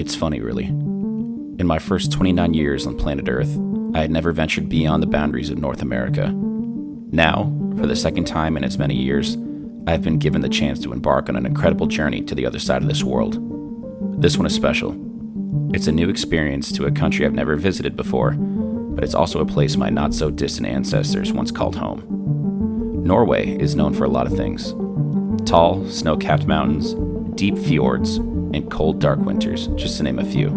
It's funny, really. In my first 29 years on planet Earth, I had never ventured beyond the boundaries of North America. Now, for the second time in as many years, I have been given the chance to embark on an incredible journey to the other side of this world. This one is special. It's a new experience to a country I've never visited before, but it's also a place my not-so-distant ancestors once called home. Norway is known for a lot of things. Tall, snow-capped mountains, deep fjords, and cold, dark winters, just to name a few.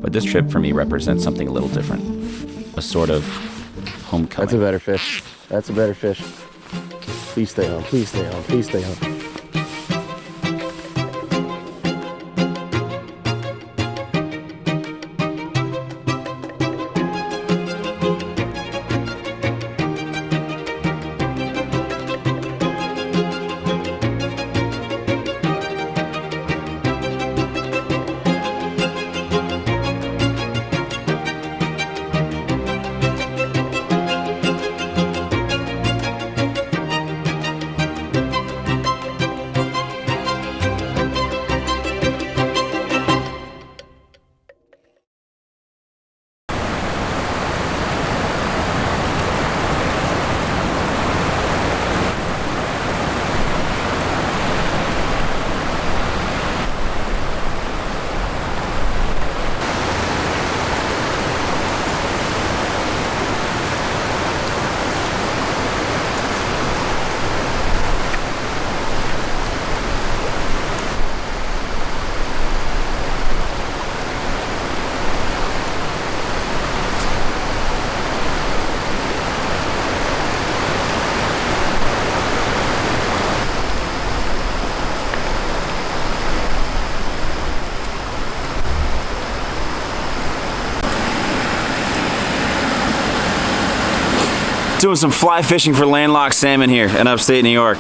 But this trip for me represents something a little different. A sort of homecoming. That's a better fish. That's a better fish. Please stay on, please stay on, please stay on. Doing some fly fishing for landlocked salmon here in upstate New York.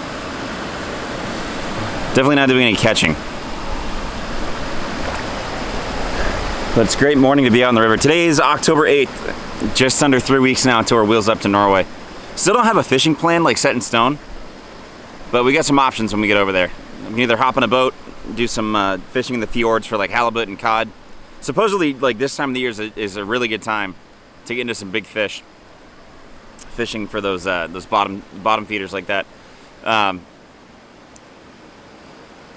Definitely not doing any catching. But it's a great morning to be out on the river. Today is October 8th, just under 3 weeks now until our wheels up to Norway. Still don't have a fishing plan like set in stone, but we got some options when we get over there. We can either hop on a boat, do some fishing in the fjords for like halibut and cod. Supposedly, like this time of the year is a really good time to get into some big fish. Fishing for those bottom feeders like that.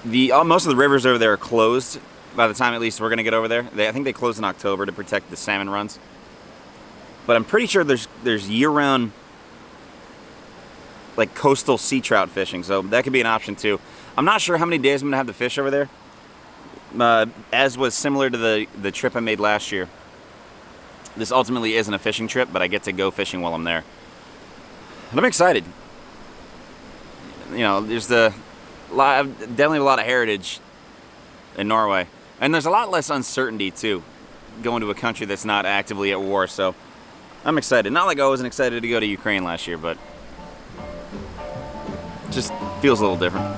Most of the rivers over there are closed by the time at least we're gonna get over there. I think they close in October to protect the salmon runs. But I'm pretty sure there's year-round like coastal sea trout fishing, so that could be an option too. I'm not sure how many days I'm gonna have to fish over there. As was similar to the trip I made last year. This ultimately isn't a fishing trip, but I get to go fishing while I'm there. And I'm excited. You know, there's definitely a lot of heritage in Norway. And there's a lot less uncertainty, too, going to a country that's not actively at war. So I'm excited. Not like I wasn't excited to go to Ukraine last year, but it just feels a little different.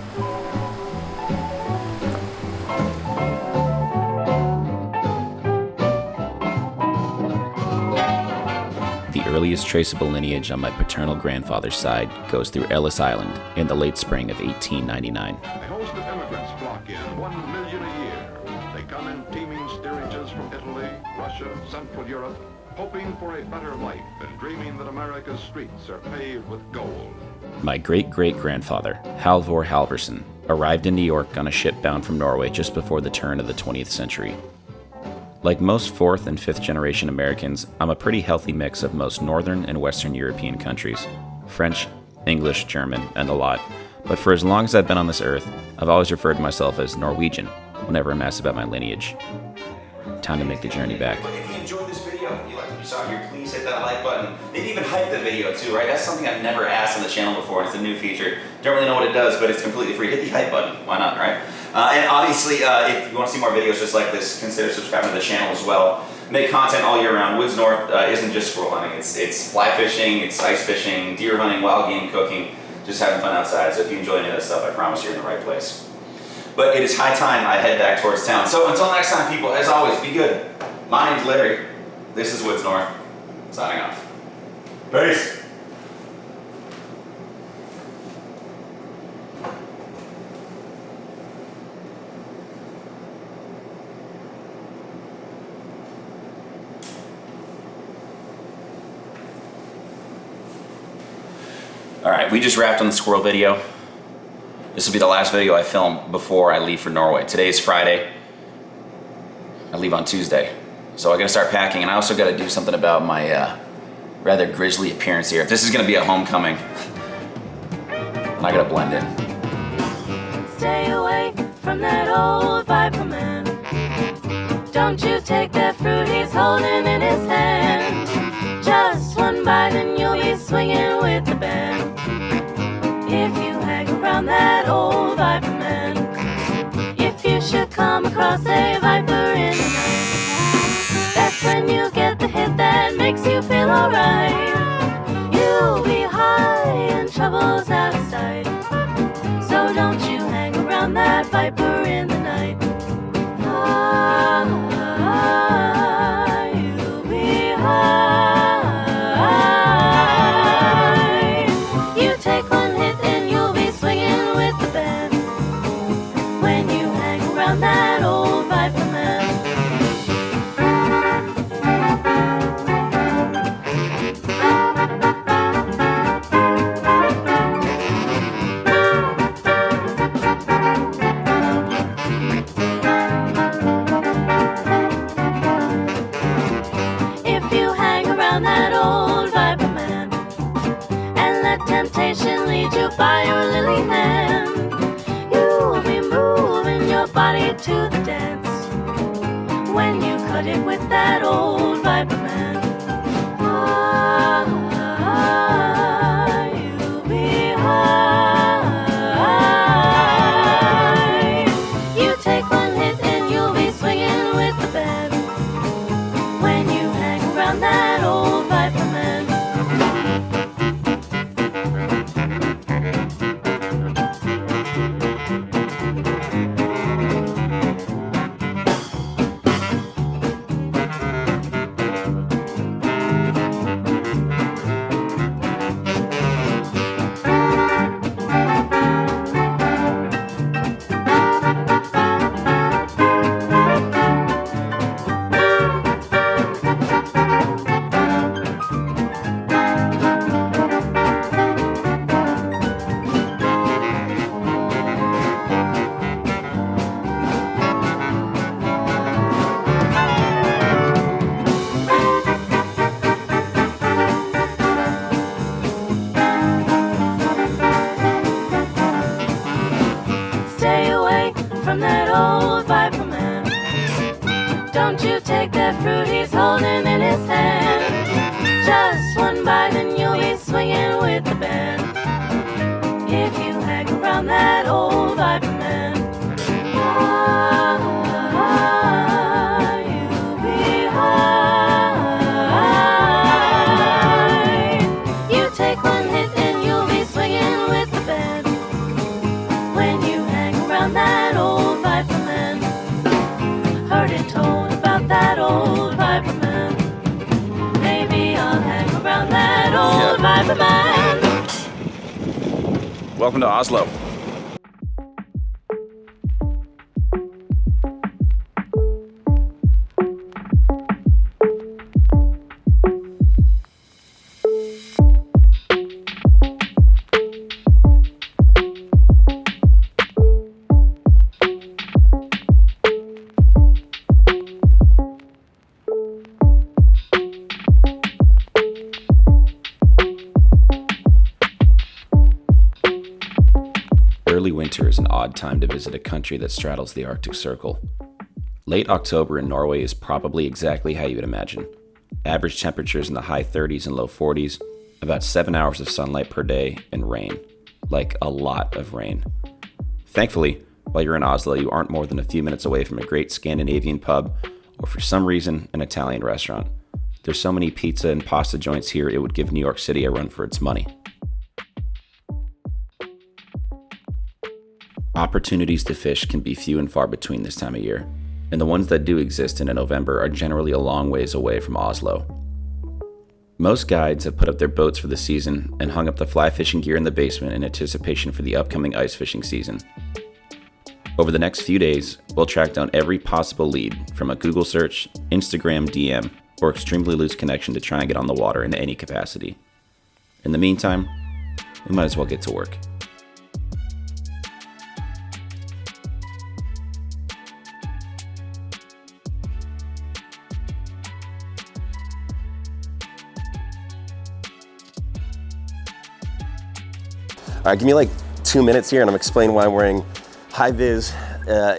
The earliest traceable lineage on my paternal grandfather's side goes through Ellis Island in the late spring of 1899. A host of immigrants flock in, 1 million a year. They come in teeming steerages from Italy, Russia, Central Europe, hoping for a better life and dreaming that America's streets are paved with gold. My great-great-grandfather, Halvor Halvorsen, arrived in New York on a ship bound from Norway just before the turn of the 20th century. Like most 4th and 5th generation Americans, I'm a pretty healthy mix of most Northern and Western European countries. French, English, German, and a lot. But for as long as I've been on this earth, I've always referred to myself as Norwegian whenever I'm asked about my lineage. Time to make the journey back. If you enjoyed this video, you like what you saw here, please hit that like button. Maybe even hype the video too, right? That's something I've never asked on the channel before, and it's a new feature. Don't really know what it does, but it's completely free. Hit the hype button, why not, right? And obviously, if you want to see more videos just like this, consider subscribing to the channel as well. Make content all year round. Woods North isn't just squirrel hunting. It's fly fishing, it's ice fishing, deer hunting, wild game cooking, just having fun outside. So if you enjoy any of that stuff, I promise you're in the right place. But it is high time I head back towards town. So until next time, people, as always, be good. My name's Larry. This is Woods North. Signing off. Peace. Alright, we just wrapped on the squirrel video. This will be the last video I film before I leave for Norway. Today is Friday. I leave on Tuesday. So I gotta start packing, and I also gotta do something about my rather grisly appearance here. If this is gonna be a homecoming, then I gotta blend in. Stay away from that old Viper man. Don't you take that fruit he's holding in his hand. Just one bite and you'll be swinging with the band. If you hang around that old Viper man, if you should come across a Viper in the night, that's when you get the hit that makes you feel alright. You'll be high and trouble's out of sight. So don't you hang around that Viper in the night. You'll be high. You take one hit and you'll be swinging with the band when you hang around that old Viper man. Temptation leads you by your lily hand. You'll be moving your body to the dance when you cut it with that old Viper man. You'll be high. You take one hit and you'll be swinging with the band when you hang around that old Viper man. From that old Viper man, don't you take that fruit he's holding in his hand. Just one bite and you'll be swinging with the band if you hang around that old Viper man. You'll be high. You take one hit and you'll be swinging with the band when you hang around that old Viper man. Heard it told about that old Viper man. Maybe I'll hang around that old Viper man. Welcome to Oslo. Early winter is an odd time to visit a country that straddles the Arctic Circle. Late October in Norway is probably exactly how you would imagine. Average temperatures in the high 30s and low 40s, about 7 hours of sunlight per day, and rain. Like a lot of rain. Thankfully, while you're in Oslo, you aren't more than a few minutes away from a great Scandinavian pub, or for some reason, an Italian restaurant. There's so many pizza and pasta joints here, it would give New York City a run for its money. Opportunities to fish can be few and far between this time of year, and the ones that do exist in November are generally a long ways away from Oslo. Most guides have put up their boats for the season and hung up the fly fishing gear in the basement in anticipation for the upcoming ice fishing season. Over the next few days, we'll track down every possible lead from a Google search, Instagram DM, or extremely loose connection to try and get on the water in any capacity. In the meantime, we might as well get to work. All right, give me like 2 minutes here and I'm explaining why I'm wearing high-vis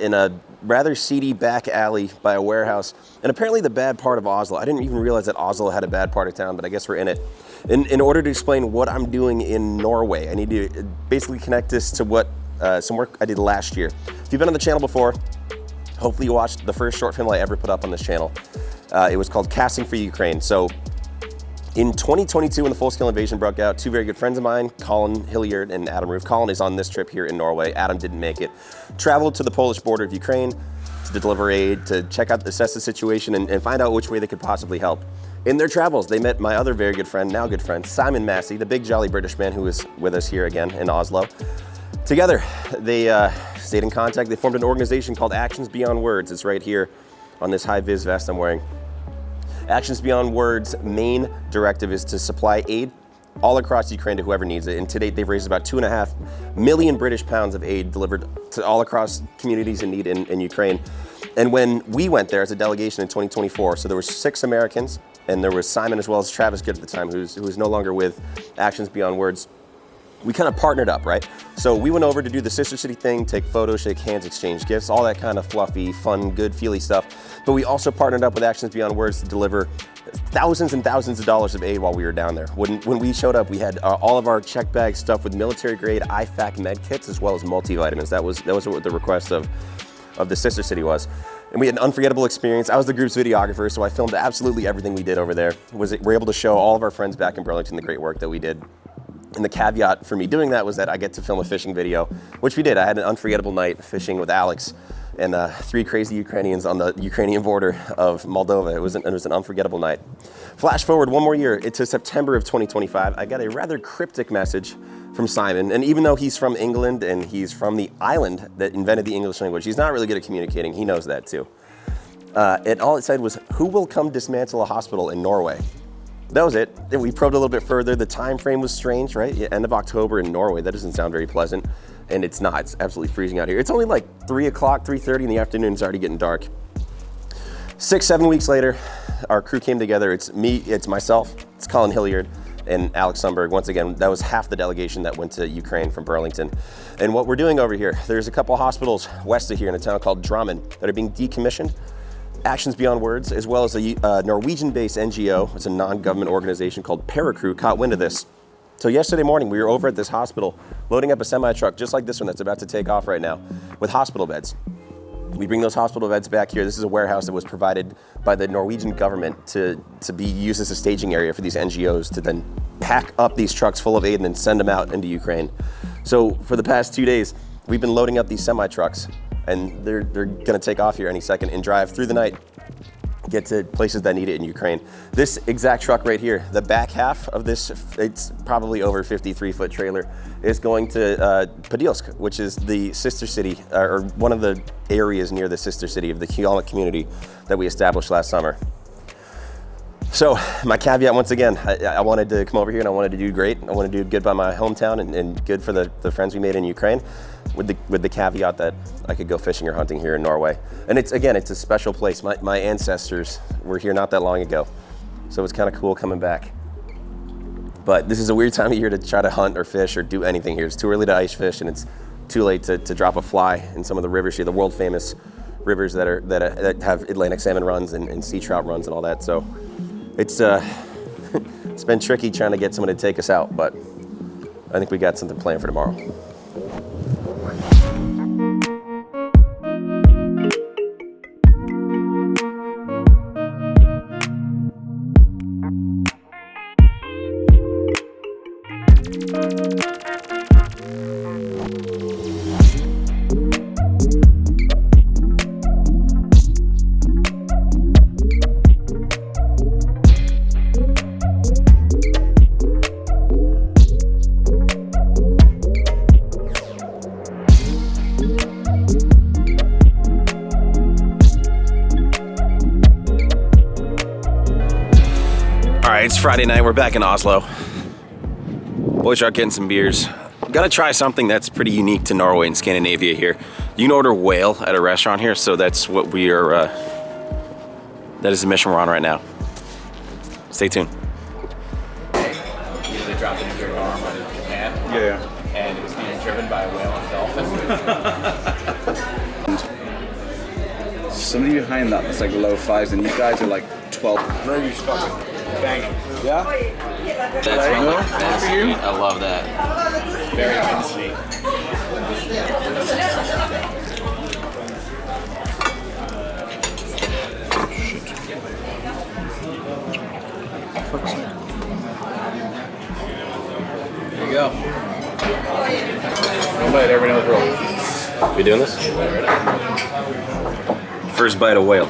in a rather seedy back alley by a warehouse. And apparently the bad part of Oslo, I didn't even realize that Oslo had a bad part of town, but I guess we're in it. In order to explain what I'm doing in Norway, I need to basically connect this to what some work I did last year. If you've been on the channel before, hopefully you watched the first short film I ever put up on this channel. It was called Casting for Ukraine. So in 2022, when the full-scale invasion broke out, two very good friends of mine, Colin Hilliard and Adam Roof. Colin is on this trip here in Norway. Adam didn't make it. Traveled to the Polish border of Ukraine to deliver aid, to check out, assess the situation, and find out which way they could possibly help. In their travels, they met my other very good friend, now good friend, Simon Massey, the big jolly British man who is with us here again in Oslo. Together, they stayed in contact. They formed an organization called Actions Beyond Words. It's right here on this high-vis vest I'm wearing. Actions Beyond Words' main directive is to supply aid all across Ukraine to whoever needs it. And to date, they've raised about 2.5 million British pounds of aid delivered to all across communities in need in Ukraine. And when we went there as a delegation in 2024, so there were 6 Americans, and there was Simon as well as Travis Good at the time, who's no longer with Actions Beyond Words. We kind of partnered up, right? So we went over to do the sister city thing, take photos, shake hands, exchange gifts, all that kind of fluffy, fun, good, feely stuff. But we also partnered up with Actions Beyond Words to deliver thousands and thousands of dollars of aid while we were down there. When we showed up, we had all of our check bags stuffed with military-grade IFAC med kits as well as multivitamins. That was what the request of the sister city was. And we had an unforgettable experience. I was the group's videographer, so I filmed absolutely everything we did over there. We're able to show all of our friends back in Burlington the great work that we did. And the caveat for me doing that was that I get to film a fishing video, which we did. I had an unforgettable night fishing with Alex and 3 crazy Ukrainians on the Ukrainian border of Moldova. It was an unforgettable night. Flash forward one more year to September of 2025. I got a rather cryptic message from Simon. And even though he's from England and he's from the island that invented the English language, he's not really good at communicating. He knows that too. And all it said was, "Who will come dismantle a hospital in Norway?" That was it. And we probed a little bit further. The time frame was strange, right? End of October in Norway. That doesn't sound very pleasant. And it's not. It's absolutely freezing out here. It's only like 3 o'clock, 3:30 in the afternoon. It's already getting dark. 6-7 weeks later, our crew came together. It's me, it's myself, it's Colin Hilliard, and Alex Sundberg. Once again, that was half the delegation that went to Ukraine from Burlington. And what we're doing over here, there's a couple hospitals west of here in a town called Drammen that are being decommissioned. Actions Beyond Words, as well as a Norwegian-based NGO, it's a non-government organization called Paracrew, caught wind of this. So yesterday morning, we were over at this hospital, loading up a semi-truck just like this one that's about to take off right now, with hospital beds. We bring those hospital beds back here. This is a warehouse that was provided by the Norwegian government to be used as a staging area for these NGOs to then pack up these trucks full of aid and then send them out into Ukraine. So for the past 2 days, we've been loading up these semi-trucks, and they're gonna take off here any second and drive through the night, get to places that need it in Ukraine. This exact truck right here, the back half of this, it's probably over 53-foot trailer, is going to Podilsk, which is the sister city, or one of the areas near the sister city of the Humanitarian community that we established last summer. So my caveat, once again, I wanted to come over here and I wanted to do great. I wanted to do good by my hometown and good for the friends we made in Ukraine, with the caveat that I could go fishing or hunting here in Norway. And it's a special place. My ancestors were here not that long ago, so it's kind of cool coming back. But this is a weird time of year to try to hunt or fish or do anything here. It's too early to ice fish, and it's too late to drop a fly in some of the rivers here, the world famous rivers that have Atlantic salmon runs and sea trout runs and all that. So it's it's been tricky trying to get someone to take us out, but I think we got something planned for tomorrow. It's Friday night, we're back in Oslo. Boys are out getting some beers. Gotta try something that's pretty unique to Norway and Scandinavia here. You can order whale at a restaurant here, so that's what we are, that is the mission we're on right now. Stay tuned. Usually dropped in your arm in Japan. Yeah. And it was being driven by a whale and dolphin. Somebody behind that that's like low fives, and you guys are like 12. Brady's fucking banging. Yeah? That's No? that's For you? sweet. I love that. Very fancy. There you go. One bite, everybody knows the rule. We doing this? First bite of whale.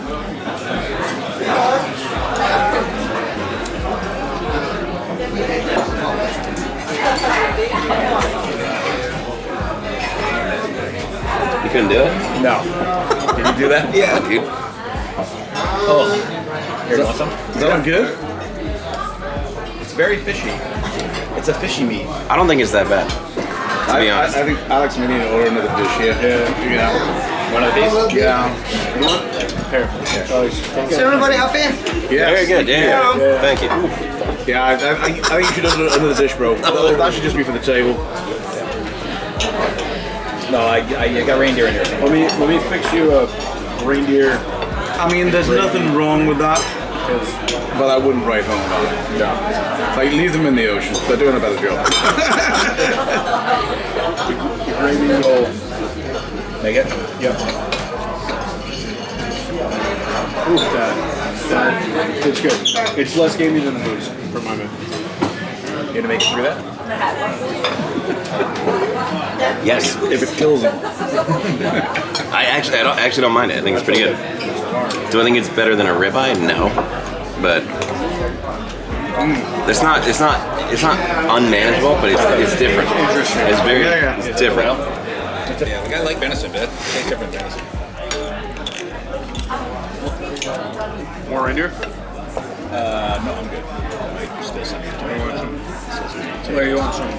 You couldn't do it? No. Did you do that? Yeah, dude. Oh, here, you want some? Is that one good? It's very fishy. It's a fishy meat. I don't think it's that bad, to be honest. I think Alex may need to order another dish. Yeah. Yeah. One of these? Yeah. Here. Is everybody happy? Yeah. Very good, yeah. Thank you. Yeah, I think you should order another dish, bro. That should just be for the table. No, I got reindeer in here. Let me fix you a reindeer. I mean, there's nothing wrong with that, but I wouldn't write home about it. Yeah. Like, leave them in the ocean. They're doing a better job. Gravy roll. Make it? Yep. Ooh, that. It's good. It's less gamey than the booze, for my man. You gonna make it through that? Yes. If it kills him. I actually don't mind it. I think it's pretty good. Do I think it's better than a ribeye? No, but it's not unmanageable. But it's different. It's very it's different. Yeah, the guy like venison, but it tastes different than venison. More reindeer? No, I'm good. Still some. Where you want some?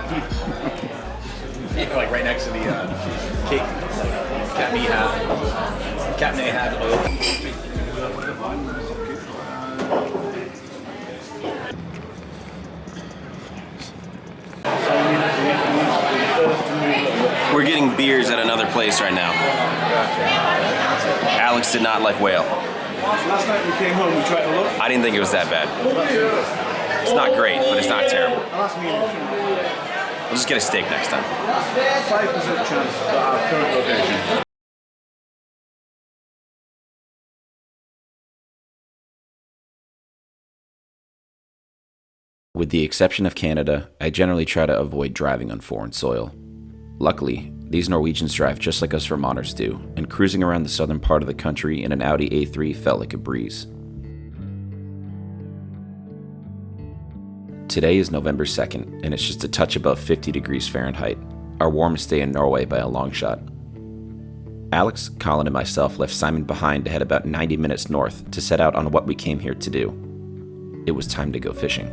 Like right next to the cake. Captain Ahab oil. We're getting beers at another place right now. Alex did not like whale. Last night we came home, we tried to look. I didn't think it was that bad. It's not great, but it's not terrible. We'll just get a steak next time. 5% chance that our current location. With the exception of Canada, I generally try to avoid driving on foreign soil. Luckily, these Norwegians drive just like us Vermonters do, and cruising around the southern part of the country in an Audi A3 felt like a breeze. Today is November 2nd, and it's just a touch above 50 degrees Fahrenheit, our warmest day in Norway by a long shot. Alex, Colin, and myself left Simon behind to head about 90 minutes north to set out on what we came here to do. It was time to go fishing.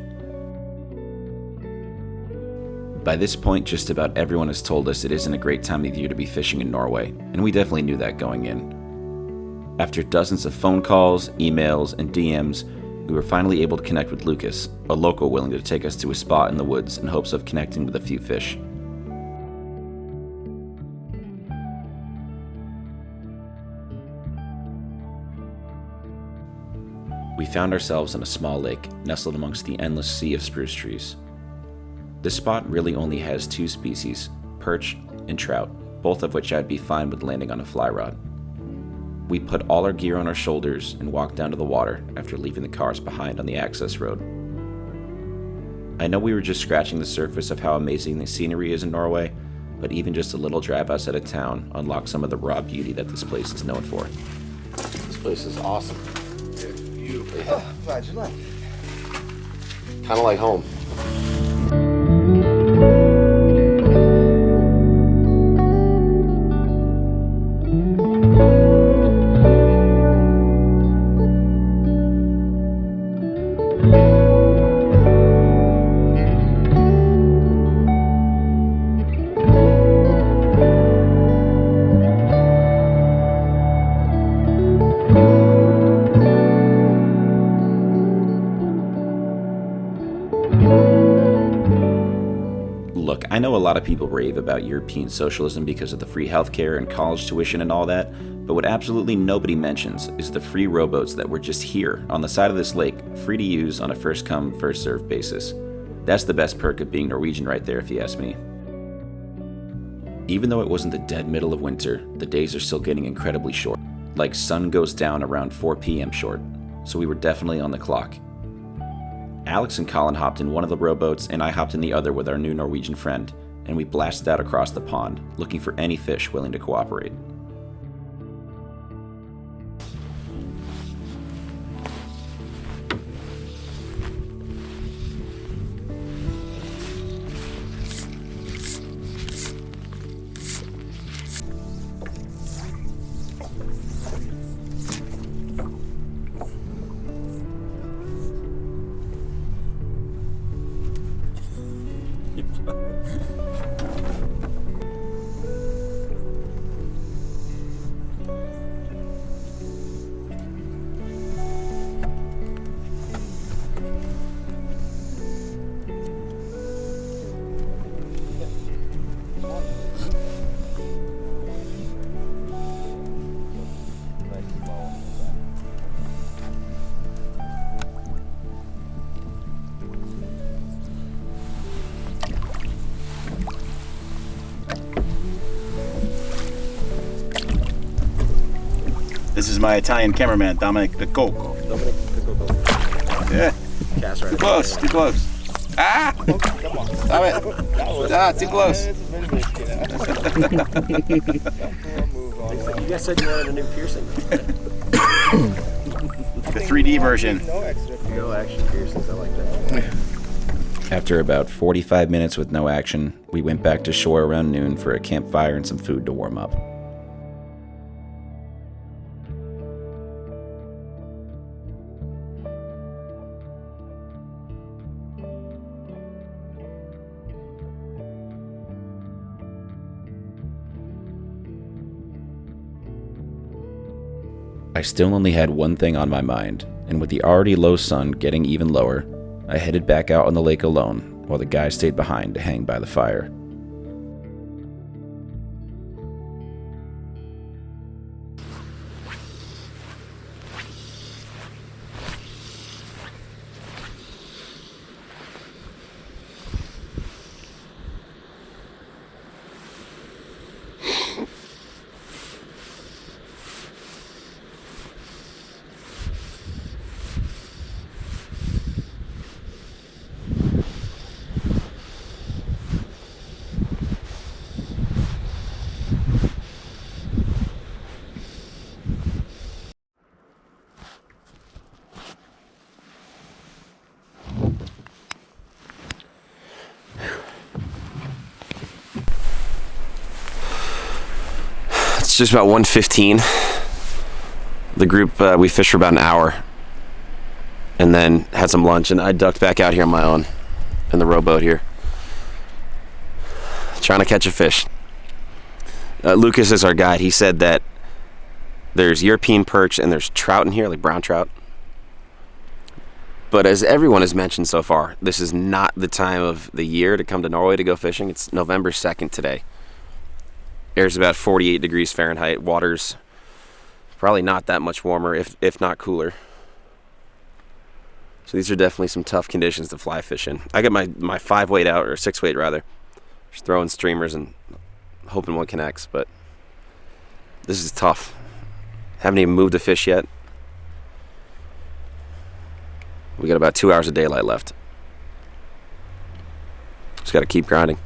By this point, just about everyone has told us it isn't a great time of year to be fishing in Norway, and we definitely knew that going in. After dozens of phone calls, emails, and DMs, we were finally able to connect with Lucas, a local willing to take us to a spot in the woods in hopes of connecting with a few fish. We found ourselves in a small lake nestled amongst the endless sea of spruce trees. This spot really only has two species, perch and trout, both of which I'd be fine with landing on a fly rod. We put all our gear on our shoulders and walked down to the water after leaving the cars behind on the access road. I know we were just scratching the surface of how amazing the scenery is in Norway, but even just a little drive outside of town unlocks some of the raw beauty that this place is known for. This place is awesome. Beautiful. Oh, glad you like. Kind of like home. know a lot of people rave about European socialism because of the free healthcare and college tuition and all that, but what absolutely nobody mentions is the free rowboats that were just here on the side of this lake, free to use on a first come, first served basis. That's the best perk of being Norwegian right there, if you ask me. Even though it wasn't the dead middle of winter, the days are still getting incredibly short. Like sun goes down around 4 p.m. short, so we were definitely on the clock. Alex and Colin hopped in one of the rowboats and I hopped in the other with our new Norwegian friend, and we blasted out across the pond, looking for any fish willing to cooperate. This is my Italian cameraman, Dominic the Coco. Yeah. Cast right. Too close, too close. Ah! Stop it. Ah, too close. You guys said you wanted a new piercing. The 3D version. No action piercings, I like that. After about 45 minutes with no action, we went back to shore around noon for a campfire and some food to warm up. I still only had one thing on my mind, and with the already low sun getting even lower, I headed back out on the lake alone while the guys stayed behind to hang by the fire. It's just about 1:15. The group, we fished for about an hour and then had some lunch, and I ducked back out here on my own in the rowboat here, trying to catch a fish. Lucas is our guide. He said that there's European perch and there's trout in here, like brown trout. But as everyone has mentioned so far, this is not the time of the year to come to Norway to go fishing. It's November 2nd today. Air's about 48 degrees Fahrenheit. Water's probably not that much warmer, if not cooler. So these are definitely some tough conditions to fly fish in. I got my 5-weight out, or 6-weight rather. Just throwing streamers and hoping one connects, but this is tough. Haven't even moved a fish yet. We got about 2 hours of daylight left. Just got to keep grinding.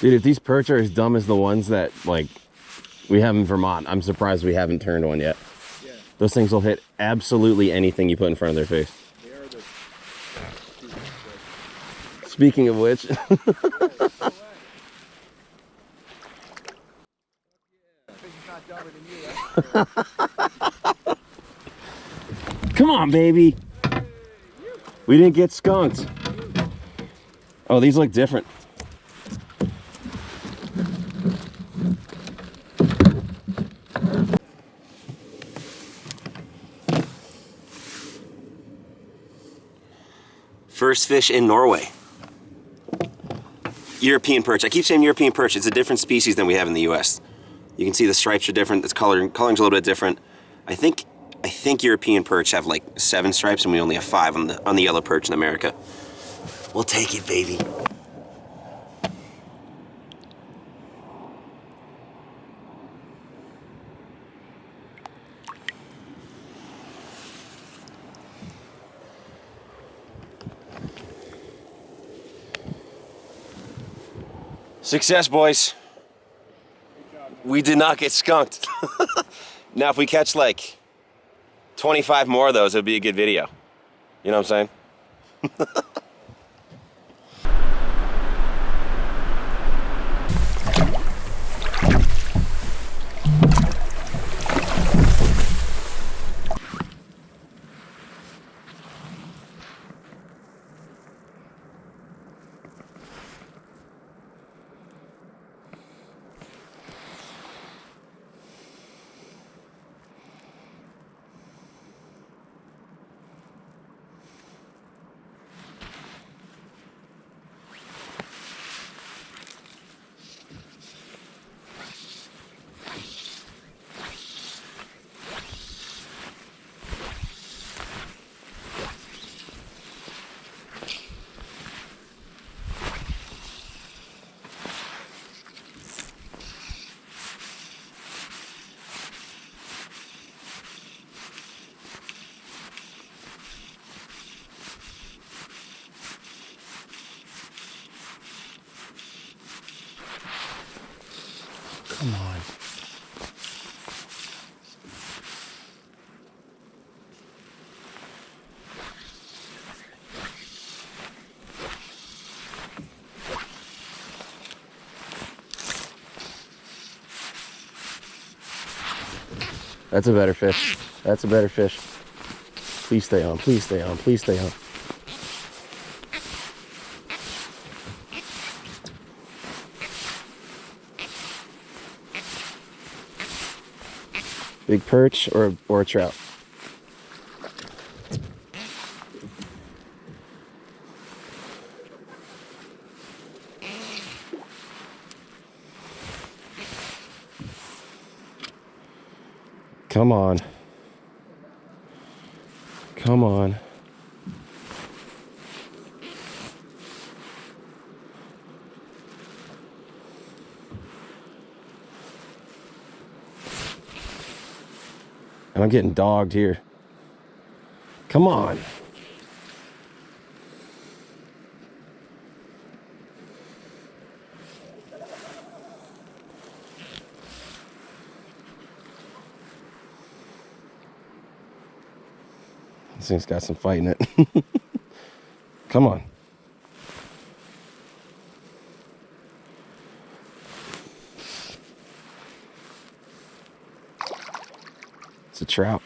Dude, if these perch are as dumb as the ones that like we have in Vermont, I'm surprised we haven't turned one yet. Yeah. Those things will hit absolutely anything you put in front of their face. They are the... Speaking of which. Come on, baby. We didn't get skunked. Oh, these look different. First fish in Norway. European perch. I keep saying European perch. It's a different species than we have in the US. You can see the stripes are different. The coloring's a little bit different. I think European perch have like 7 stripes and we only have 5 on the yellow perch in America. We'll take it, baby. Success, boys. We did not get skunked. Now, if we catch like 25 more of those, it'll be a good video. You know what I'm saying? Come on. That's a better fish. That's a better fish. Please stay on, please stay on, please stay on. Big perch or a trout? Come on. Come on. And I'm getting dogged here. Come on. This thing's got some fight in it. Come on. It's a trout.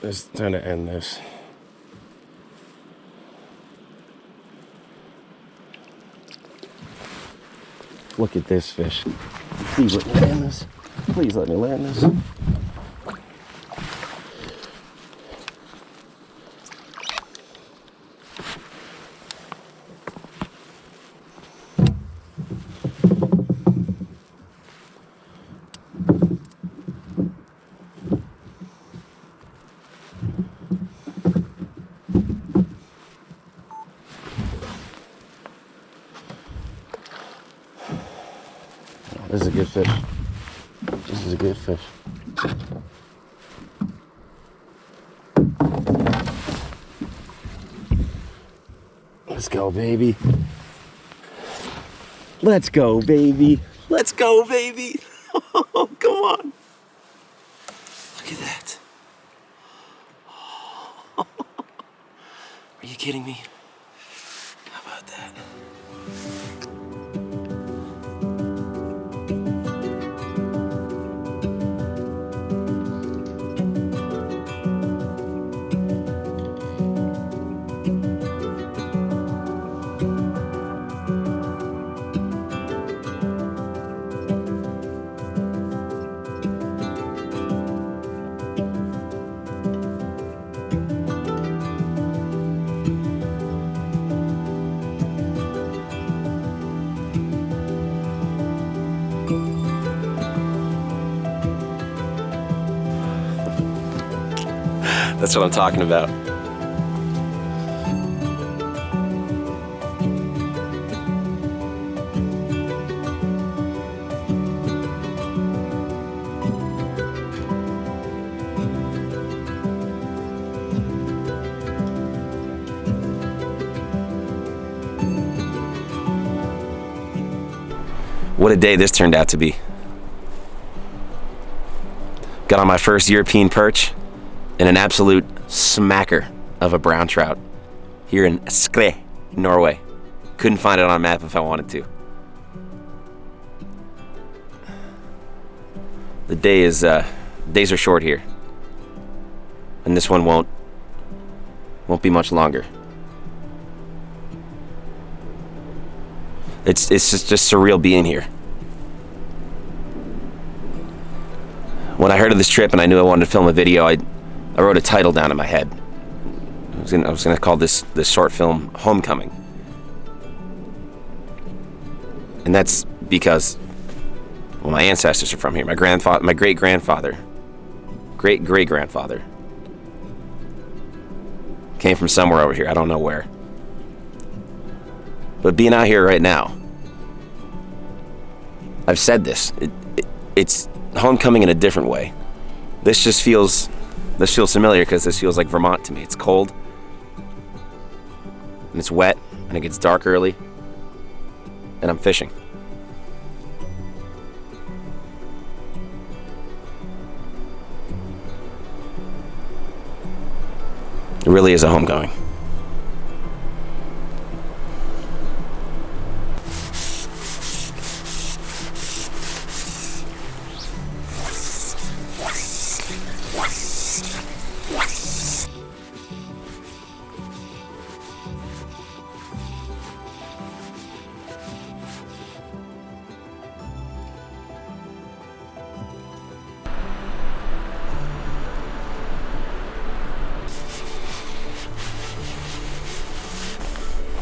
It's time to end this. Look at this fish. Please let me land this. Please let me land this. This is a good fish. This is a good fish. Let's go, baby. Let's go, baby. Let's go, baby. Oh, come on. Look at that. Are you kidding me? How about that? That's what I'm talking about. What a day this turned out to be. Got on my first European perch and an absolute smacker of a brown trout here in Skre, Norway. Couldn't find it on a map if I wanted to. The day is days are short here, and this one won't be much longer. It's just surreal being here. When I heard of this trip and I knew I wanted to film a video, I wrote a title down in my head. I was gonna call this short film Homecoming. And that's because, well, my ancestors are from here. My great-grandfather came from somewhere over here. I don't know where. But being out here right now, I've said this. It's homecoming in a different way. This feels familiar because this feels like Vermont to me. It's cold, and it's wet, and it gets dark early, and I'm fishing. It really is a homecoming.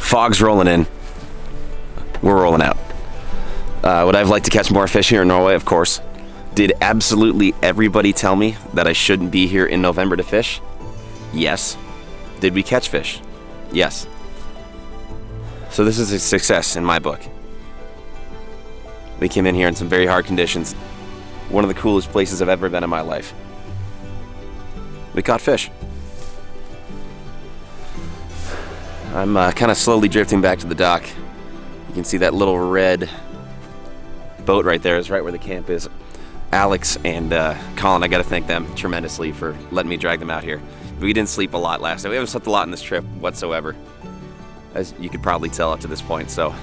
Fog's rolling in. We're rolling out. Would I have liked to catch more fish here in Norway? Of course. Did absolutely everybody tell me that I shouldn't be here in November to fish? Yes. Did we catch fish? Yes. So this is a success in my book. We came in here in some very hard conditions. One of the coolest places I've ever been in my life. We caught fish. I'm kind of slowly drifting back to the dock. You can see that little red boat right there is right where the camp is. Alex and Colin, I gotta thank them tremendously for letting me drag them out here. We didn't sleep a lot last night. We haven't slept a lot in this trip whatsoever, as you could probably tell up to this point. So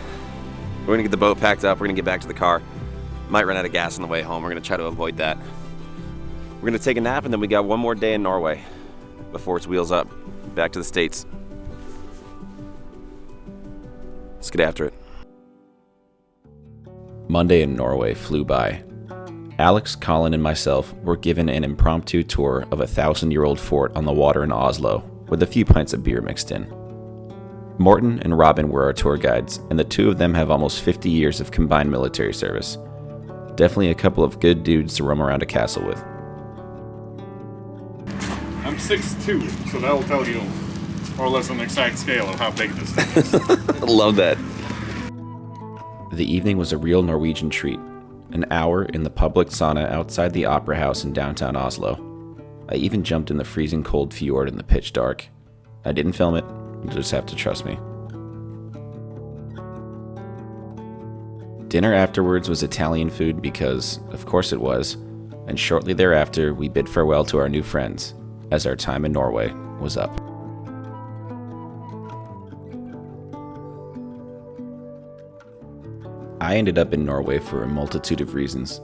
we're gonna get the boat packed up. We're gonna get back to the car. Might run out of gas on the way home. We're gonna try to avoid that. We're gonna take a nap, and then we got one more day in Norway before it's wheels up back to the States. Let's get after it. Monday in Norway flew by. Alex, Colin, and myself were given an impromptu tour of a 1,000-year-old fort on the water in Oslo, with a few pints of beer mixed in. Morten and Robin were our tour guides, and the two of them have almost 50 years of combined military service. Definitely a couple of good dudes to roam around a castle with. I'm 6'2", so that'll tell you more or less an exact scale of how big this thing is. I love that. The evening was a real Norwegian treat, an hour in the public sauna outside the Opera House in downtown Oslo. I even jumped in the freezing cold fjord in the pitch dark. I didn't film it, you'll just have to trust me. Dinner afterwards was Italian food because, of course it was, and shortly thereafter we bid farewell to our new friends, as our time in Norway was up. I ended up in Norway for a multitude of reasons.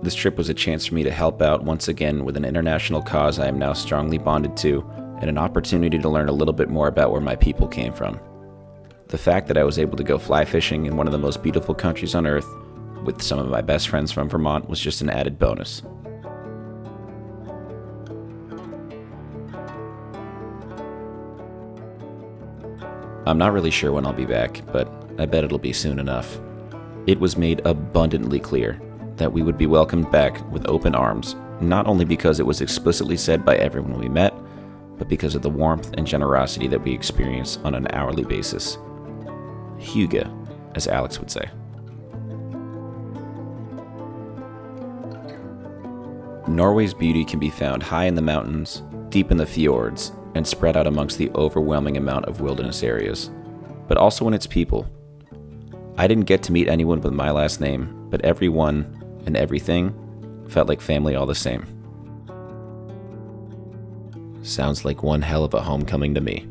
This trip was a chance for me to help out once again with an international cause I am now strongly bonded to, and an opportunity to learn a little bit more about where my people came from. The fact that I was able to go fly fishing in one of the most beautiful countries on earth with some of my best friends from Vermont was just an added bonus. I'm not really sure when I'll be back, but I bet it'll be soon enough. It was made abundantly clear that we would be welcomed back with open arms, not only because it was explicitly said by everyone we met, but because of the warmth and generosity that we experience on an hourly basis. Hygge, as Alex would say. Norway's beauty can be found high in the mountains, deep in the fjords, and spread out amongst the overwhelming amount of wilderness areas, but also in its people. I didn't get to meet anyone with my last name, but everyone and everything felt like family all the same. Sounds like one hell of a homecoming to me.